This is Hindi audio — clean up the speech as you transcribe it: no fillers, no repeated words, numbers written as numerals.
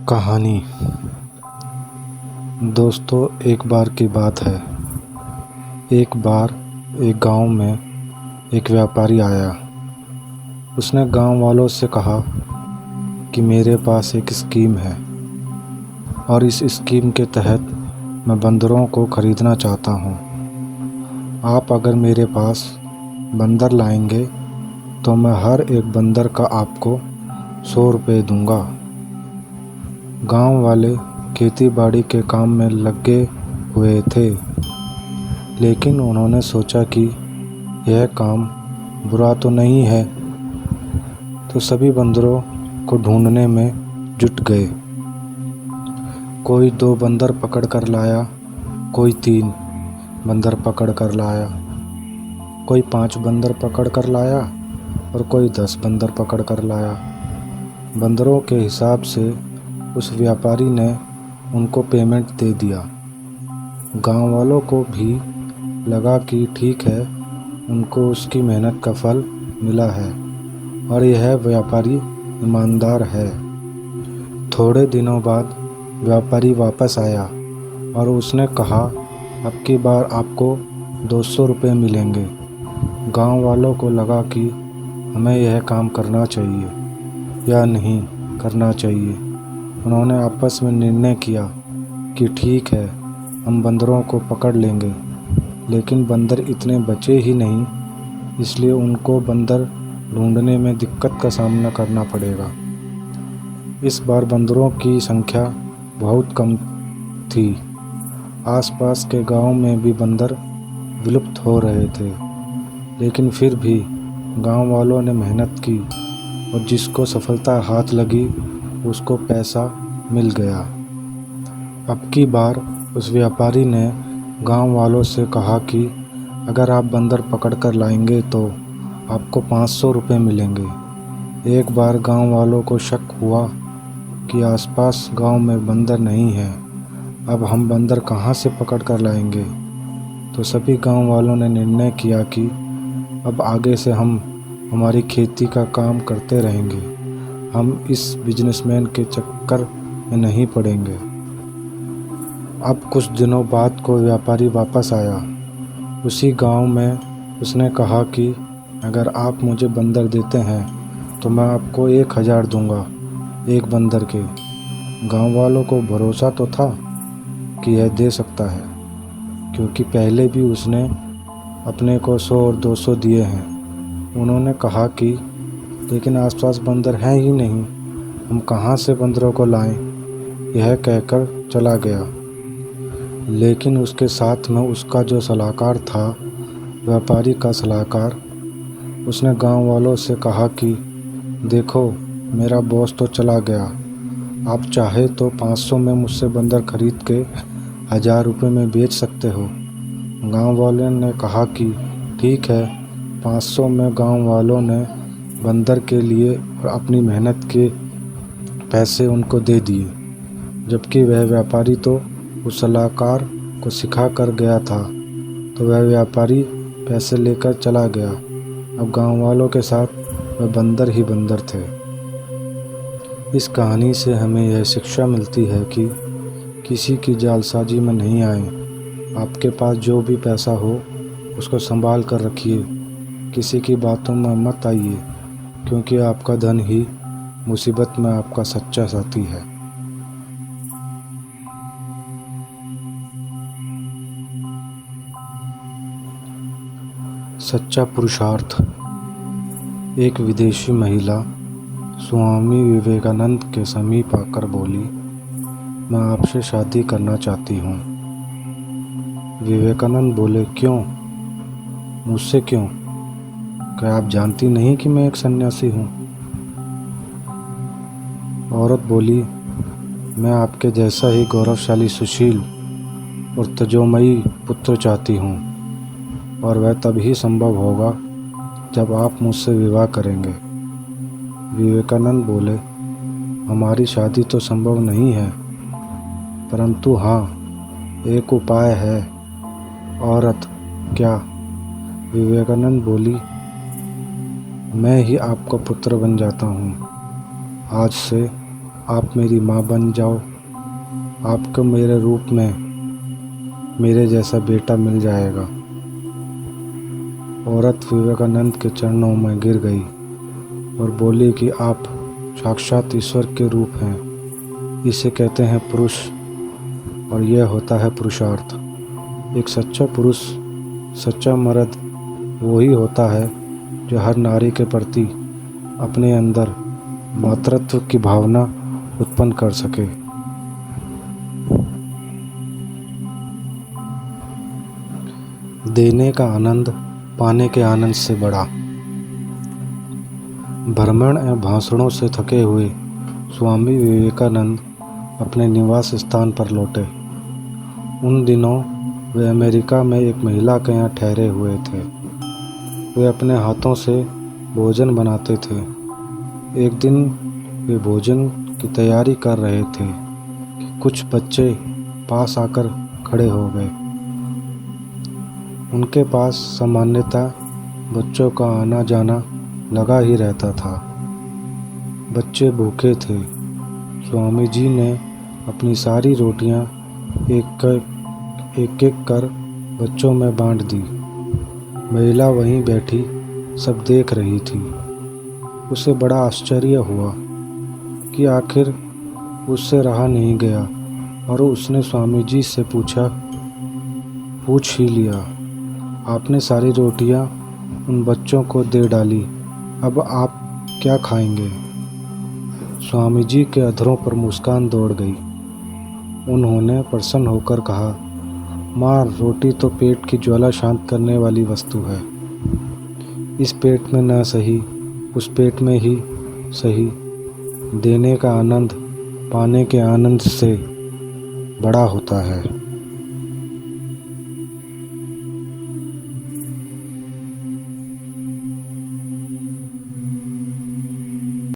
कहानी। दोस्तों, एक बार की बात है। एक बार एक गांव में एक व्यापारी आया। उसने गांव वालों से कहा कि मेरे पास एक स्कीम है और इस स्कीम के तहत मैं बंदरों को खरीदना चाहता हूँ। आप अगर मेरे पास बंदर लाएंगे तो मैं हर एक बंदर का आपको 100 रुपये दूँगा। गांव वाले खेती बाड़ी के काम में लगे हुए थे, लेकिन उन्होंने सोचा कि यह काम बुरा तो नहीं है, तो सभी बंदरों को ढूंढने में जुट गए। कोई 2 बंदर पकड़ कर लाया, कोई 3 बंदर पकड़ कर लाया, कोई 5 बंदर पकड़ कर लाया और कोई 10 बंदर पकड़ कर लाया। बंदरों के हिसाब से उस व्यापारी ने उनको पेमेंट दे दिया। गांव वालों को भी लगा कि ठीक है, उनको उसकी मेहनत का फल मिला है और यह व्यापारी ईमानदार है। थोड़े दिनों बाद व्यापारी वापस आया और उसने कहा, अब की बार आपको 200 रुपये मिलेंगे। गांव वालों को लगा कि हमें यह काम करना चाहिए या नहीं करना चाहिए। उन्होंने आपस में निर्णय किया कि ठीक है, हम बंदरों को पकड़ लेंगे, लेकिन बंदर इतने बचे ही नहीं, इसलिए उनको बंदर ढूंढने में दिक्कत का सामना करना पड़ेगा। इस बार बंदरों की संख्या बहुत कम थी। आसपास के गांव में भी बंदर विलुप्त हो रहे थे, लेकिन फिर भी गांव वालों ने मेहनत की और जिसको सफलता हाथ लगी उसको पैसा मिल गया। अब की बार उस व्यापारी ने गांव वालों से कहा कि अगर आप बंदर पकड़ कर लाएंगे तो आपको 500 रुपये मिलेंगे। एक बार गांव वालों को शक हुआ कि आसपास गांव में बंदर नहीं है, अब हम बंदर कहाँ से पकड़ कर लाएंगे। तो सभी गांव वालों ने निर्णय किया कि अब आगे से हम हमारी खेती का काम करते रहेंगे, हम इस बिजनेसमैन के चक्कर में नहीं पड़ेंगे। अब कुछ दिनों बाद कोई व्यापारी वापस आया। उसी गांव में उसने कहा कि अगर आप मुझे बंदर देते हैं तो मैं आपको 1000 दूंगा एक बंदर के। गांव वालों को भरोसा तो था कि यह दे सकता है, क्योंकि पहले भी उसने अपने को 100 और 200 दिए हैं। उन्होंने कहा कि लेकिन आसपास बंदर हैं ही नहीं, हम कहाँ से बंदरों को लाएं। यह कहकर चला गया। लेकिन उसके साथ में उसका जो सलाहकार था, व्यापारी का सलाहकार, उसने गांव वालों से कहा कि देखो, मेरा बॉस तो चला गया, आप चाहे तो 500 में मुझसे बंदर खरीद के 1000 रुपये में बेच सकते हो। गांव वालों ने कहा कि ठीक है। 500 में गांव वालों ने बंदर के लिए और अपनी मेहनत के पैसे उनको दे दिए, जबकि वह व्यापारी तो उस सलाहकार को सिखा कर गया था। तो वह व्यापारी पैसे लेकर चला गया। अब गांव वालों के साथ वह बंदर ही बंदर थे। इस कहानी से हमें यह शिक्षा मिलती है कि किसी की जालसाजी में नहीं आए। आपके पास जो भी पैसा हो उसको संभाल कर रखिए, किसी की बातों में मत आइए, क्योंकि आपका धन ही मुसीबत में आपका सच्चा साथी है। सच्चा पुरुषार्थ। एक विदेशी महिला स्वामी विवेकानंद के समीप आकर बोली, मैं आपसे शादी करना चाहती हूँ। विवेकानंद बोले, क्यों? मुझसे क्यों? क्या आप जानती नहीं कि मैं एक सन्यासी हूँ? औरत बोली, मैं आपके जैसा ही गौरवशाली, सुशील और तेजोमयी पुत्र चाहती हूँ, और वह तभी संभव होगा जब आप मुझसे विवाह करेंगे। विवेकानंद बोले, हमारी शादी तो संभव नहीं है, परंतु हाँ, एक उपाय है। औरत, क्या? विवेकानंद बोली, मैं ही आपका पुत्र बन जाता हूँ। आज से आप मेरी माँ बन जाओ, आपको मेरे रूप में मेरे जैसा बेटा मिल जाएगा। औरत विवेकानंद के चरणों में गिर गई और बोली कि आप साक्षात ईश्वर के रूप हैं। इसे कहते हैं पुरुष, और यह होता है पुरुषार्थ। एक सच्चा पुरुष, सच्चा मर्द वही होता है जो हर नारी के प्रति अपने अंदर मातृत्व की भावना उत्पन्न कर सके। देने का आनंद पाने के आनंद से बड़ा। भ्रमण एवं भाषणों से थके हुए स्वामी विवेकानंद अपने निवास स्थान पर लौटे। उन दिनों वे अमेरिका में एक महिला के यहाँ ठहरे हुए थे। वे अपने हाथों से भोजन बनाते थे। एक दिन वे भोजन की तैयारी कर रहे थे कि कुछ बच्चे पास आकर खड़े हो गए। उनके पास सामान्यतः बच्चों का आना जाना लगा ही रहता था। बच्चे भूखे थे। स्वामी जी ने अपनी सारी रोटियां एक एक कर बच्चों में बांट दी। महिला वहीं बैठी सब देख रही थी। उसे बड़ा आश्चर्य हुआ कि आखिर उससे रहा नहीं गया और उसने स्वामी जी से पूछ ही लिया, आपने सारी रोटियां उन बच्चों को दे डाली, अब आप क्या खाएंगे? स्वामी जी के अधरों पर मुस्कान दौड़ गई। उन्होंने प्रसन्न होकर कहा, माँ, रोटी तो पेट की ज्वाला शांत करने वाली वस्तु है। इस पेट में न सही उस पेट में ही सही देने का आनंद पाने के आनंद से बड़ा होता है।